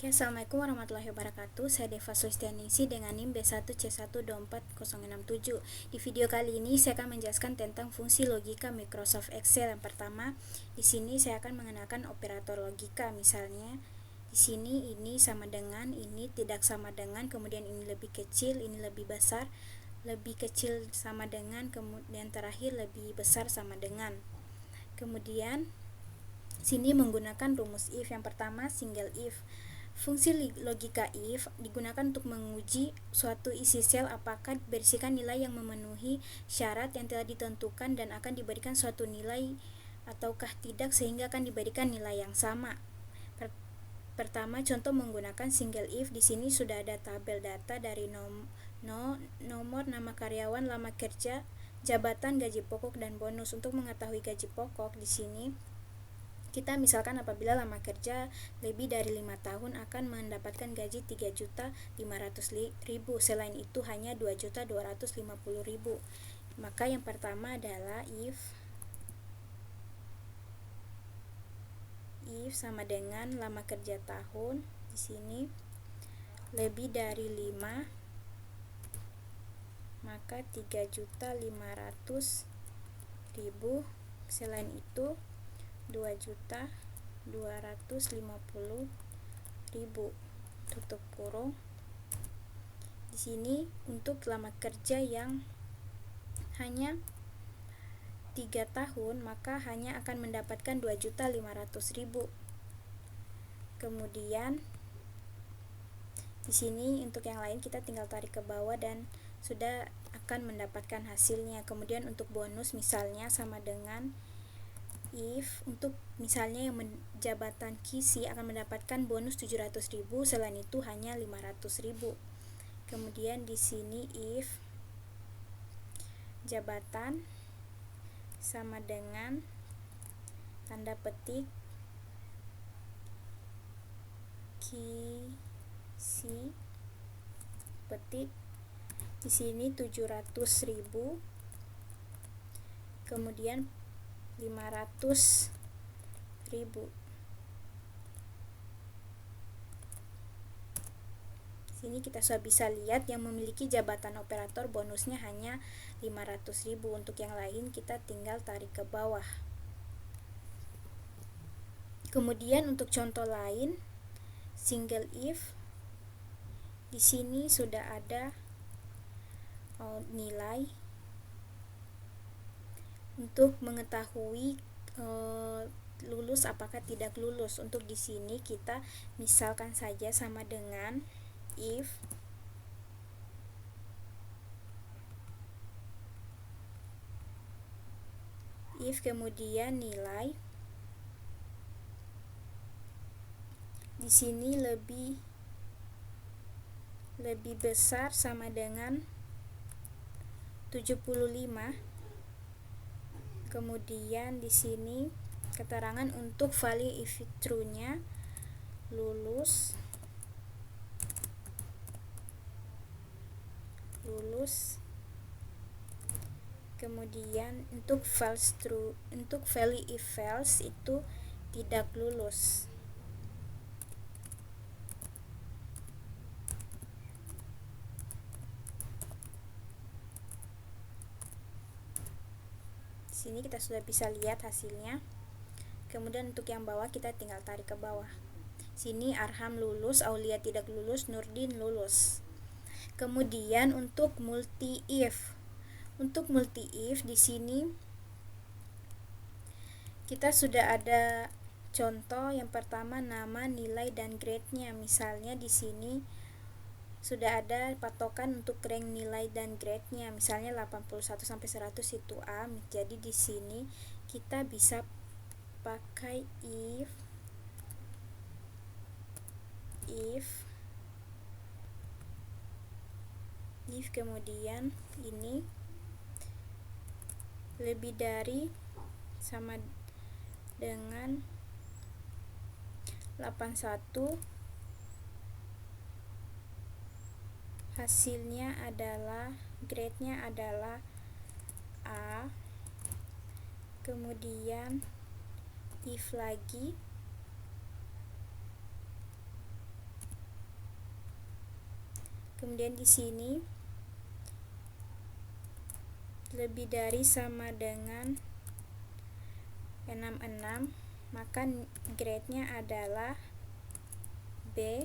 Oke, Assalamualaikum warahmatullahi wabarakatuh. Saya Deva Sulistianingsih dengan NIM B1C1244067. Di video kali ini saya akan menjelaskan tentang fungsi logika Microsoft Excel. Yang pertama, di sini saya akan mengenalkan operator logika. Misalnya, di sini ini sama dengan, ini tidak sama dengan, kemudian ini lebih kecil, ini lebih besar, lebih kecil sama dengan, kemudian terakhir lebih besar sama dengan. Kemudian sini menggunakan rumus if. Yang pertama, single if. Fungsi logika if digunakan untuk menguji suatu isi sel apakah berisikan nilai yang memenuhi syarat yang telah ditentukan dan akan diberikan suatu nilai ataukah tidak sehingga akan diberikan nilai yang sama. Pertama, contoh menggunakan single if. Di sini sudah ada tabel data dari nomor, nama karyawan, lama kerja, jabatan, gaji pokok dan bonus. Untuk mengetahui gaji pokok di sini kita misalkan apabila lama kerja lebih dari 5 tahun akan mendapatkan gaji 3.500.000. Selain itu hanya 2.250.000. Maka yang pertama adalah if sama dengan lama kerja tahun, di sini lebih dari 5, maka 3.500.000. Selain itu 2.250.000, tutup kurung. Di sini untuk lama kerja yang hanya 3 tahun maka hanya akan mendapatkan 2.500.000. Kemudian di sini untuk yang lain kita tinggal tarik ke bawah dan sudah akan mendapatkan hasilnya. Kemudian untuk bonus misalnya sama dengan if, untuk misalnya yang jabatan QC akan mendapatkan bonus 700.000, selain itu hanya 500.000. Kemudian di sini if jabatan sama dengan tanda petik QC petik, di sini 700.000, kemudian 500.000. Sini kita sudah bisa lihat yang memiliki jabatan operator bonusnya hanya 500.000. Untuk yang lain kita tinggal tarik ke bawah. Kemudian untuk contoh lain single if, di sini sudah ada nilai untuk mengetahui lulus apakah tidak lulus. Untuk di sini kita misalkan saja sama dengan if kemudian nilai di sini lebih besar sama dengan 75. Kemudian di sini keterangan untuk value if true-nya lulus. Kemudian untuk false true, untuk value if false itu tidak lulus. Sini kita sudah bisa lihat hasilnya. Kemudian untuk yang bawah kita tinggal tarik ke bawah. Sini Arham lulus, Aulia tidak lulus, Nurdin lulus. Kemudian untuk multi if. Untuk multi if di sini kita sudah ada contoh. Yang pertama nama, nilai dan grade-nya. Misalnya di sini sudah ada patokan untuk rank nilai dan grade-nya. Misalnya 81 sampai 100 itu A. Jadi di sini kita bisa pakai if kemudian ini lebih dari sama dengan 81, hasilnya adalah grade-nya adalah A. Kemudian if lagi Kemudian di sini lebih dari sama dengan 66, maka grade-nya adalah B.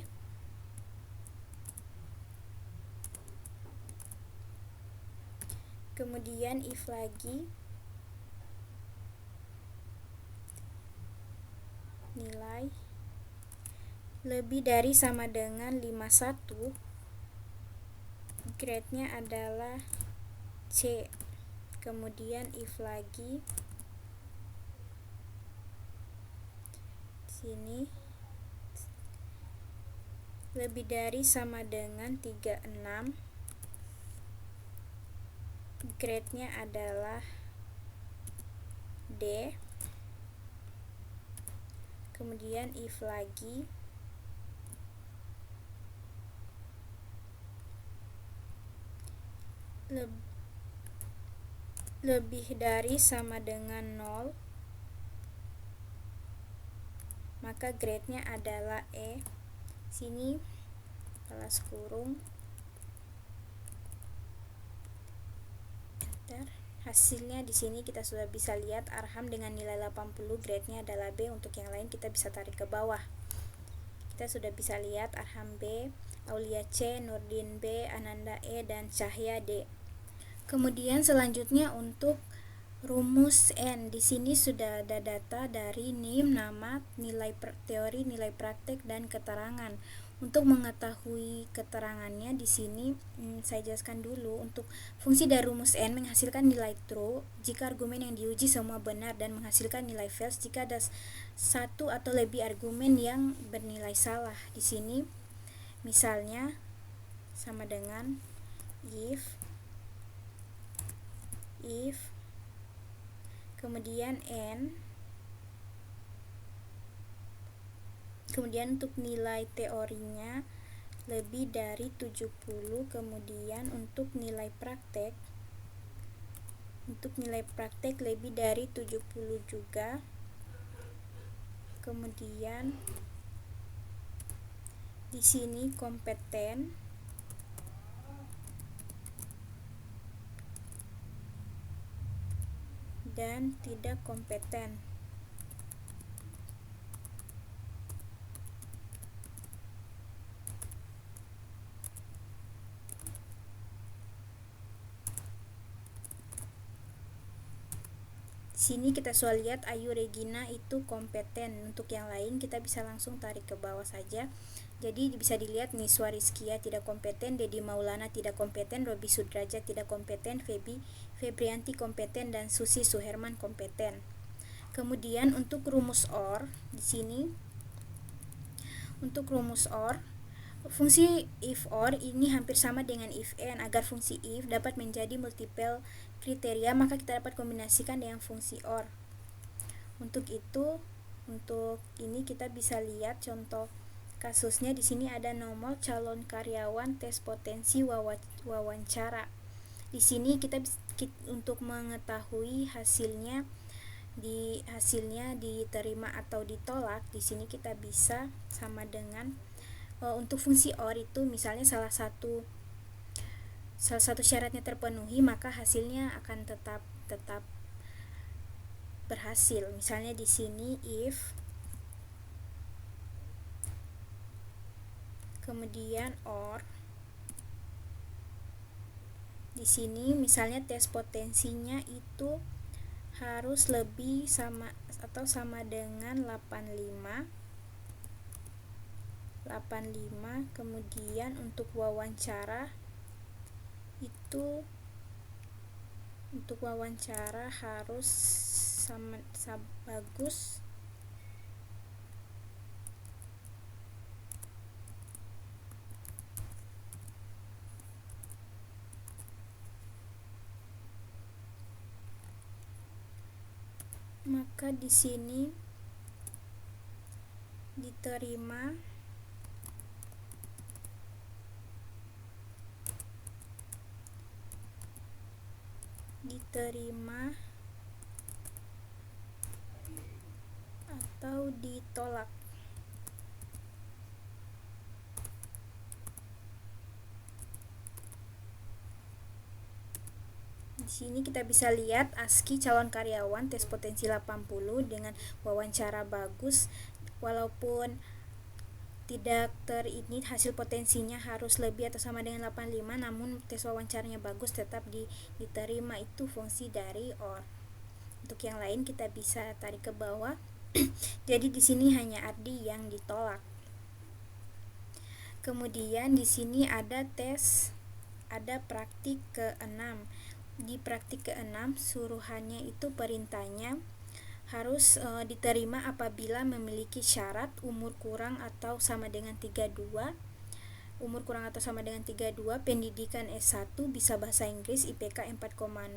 Kemudian if lagi, nilai lebih dari sama dengan 51, grade-nya adalah C. Kemudian if lagi, sini lebih dari sama dengan 36, grade-nya adalah D. Kemudian if lagi, lebih dari sama dengan 0, maka grade-nya adalah E. Sini kelas kurung, enter. Hasilnya di sini kita sudah bisa lihat Arham dengan nilai 80, grade-nya adalah B. Untuk yang lain kita bisa tarik ke bawah. Kita sudah bisa lihat Arham B, Aulia C, Nurdin B, Ananda E, dan Cahya D. Kemudian selanjutnya untuk rumus N. Di sini sudah ada data dari NIM, nama, nilai teori, nilai praktek, dan keterangan. Untuk mengetahui keterangannya di sini saya jelaskan dulu. Untuk fungsi dari rumus N menghasilkan nilai true jika argumen yang diuji semua benar dan menghasilkan nilai false jika ada satu atau lebih argumen yang bernilai salah. Di sini misalnya sama dengan if kemudian N, kemudian untuk nilai teorinya lebih dari 70, kemudian untuk nilai praktek lebih dari 70 juga, kemudian di sini kompeten, dan tidak kompeten. Sini kita sudah lihat Ayu Regina itu kompeten. Untuk yang lain kita bisa langsung tarik ke bawah saja. Jadi bisa dilihat Niswa Rizkia tidak kompeten, Dedi Maulana tidak kompeten, Robi Sudrajat tidak kompeten, Febrianti kompeten, dan Susi Suherman kompeten. Kemudian untuk rumus OR di sini, untuk rumus OR fungsi if OR ini hampir sama dengan if and. Agar fungsi if dapat menjadi multiple kriteria, maka kita dapat kombinasikan dengan fungsi OR. Untuk itu, untuk ini kita bisa lihat contoh kasusnya. Di sini ada nomor calon karyawan tes potensi wawancara. Di sini kita untuk mengetahui hasilnya diterima atau ditolak, di sini kita bisa sama dengan untuk fungsi OR itu misalnya salah satu syaratnya terpenuhi, maka hasilnya akan tetap berhasil. Misalnya di sini if kemudian OR, di sini misalnya tes potensinya itu harus lebih sama atau sama dengan 85, kemudian untuk wawancara itu harus sama bagus maka di sini diterima atau ditolak. Sini kita bisa lihat ASKI calon karyawan tes potensi 80 dengan wawancara bagus, walaupun tidak ini hasil potensinya harus lebih atau sama dengan 85, namun tes wawancaranya bagus tetap diterima. Itu fungsi dari OR. Untuk yang lain kita bisa tarik ke bawah. Jadi di sini hanya Ardi yang ditolak. Kemudian di sini ada praktik ke-6. Di praktik ke-6 suruhannya itu perintahnya harus diterima apabila memiliki syarat umur kurang atau sama dengan 32, pendidikan S1, bisa bahasa Inggris, IPK 4,00,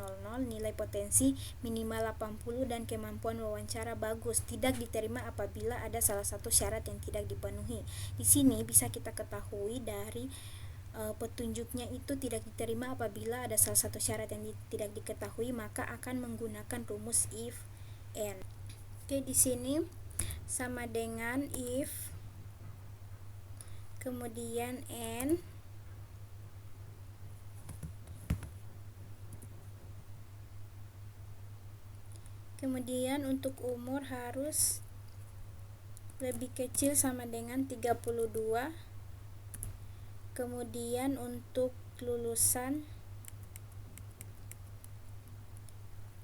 nilai potensi minimal 80 dan kemampuan wawancara bagus. Tidak diterima apabila ada salah satu syarat yang tidak dipenuhi. Di sini bisa kita ketahui dari petunjuknya itu tidak diterima apabila ada salah satu syarat yang tidak diketahui, maka akan menggunakan rumus if and. Oke, di sini sama dengan if, kemudian and, kemudian untuk umur harus lebih kecil sama dengan 32, kemudian untuk lulusan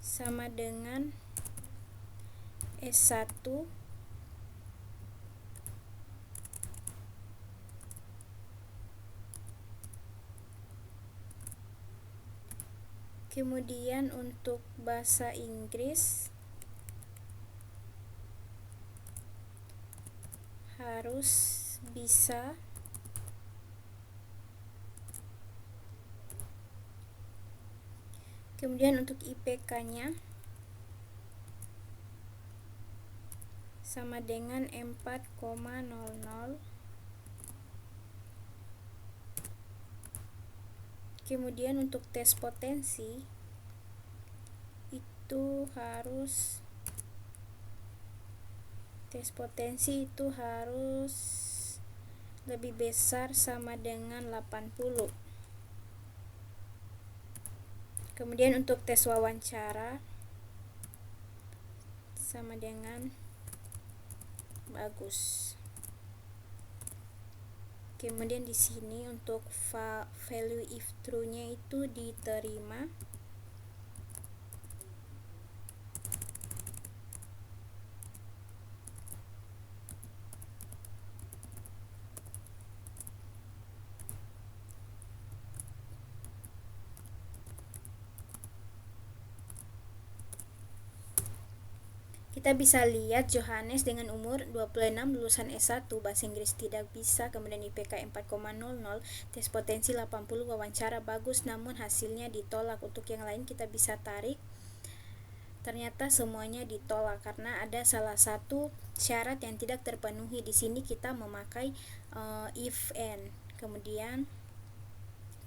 sama dengan S1, kemudian untuk bahasa Inggris harus bisa kemudian untuk IPK-nya sama dengan 4,00. Kemudian untuk tes potensi itu harus lebih besar sama dengan 80. Kemudian untuk tes wawancara sama dengan bagus. Kemudian di sini untuk value if true-nya itu diterima. Kita bisa lihat Johannes dengan umur 26, lulusan S1, bahasa Inggris tidak bisa, kemudian IPK 4,00, tes potensi 80, wawancara bagus, namun hasilnya ditolak. Untuk yang lain kita bisa tarik, ternyata semuanya ditolak karena ada salah satu syarat yang tidak terpenuhi. Di sini kita memakai if and. Kemudian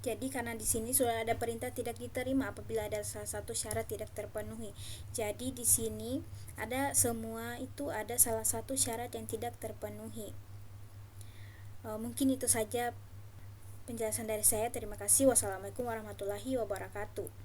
jadi karena di sini sudah ada perintah tidak diterima apabila ada salah satu syarat tidak terpenuhi. Jadi di sini ada salah satu syarat yang tidak terpenuhi. Mungkin itu saja penjelasan dari saya. Terima kasih. Wassalamualaikum warahmatullahi wabarakatuh.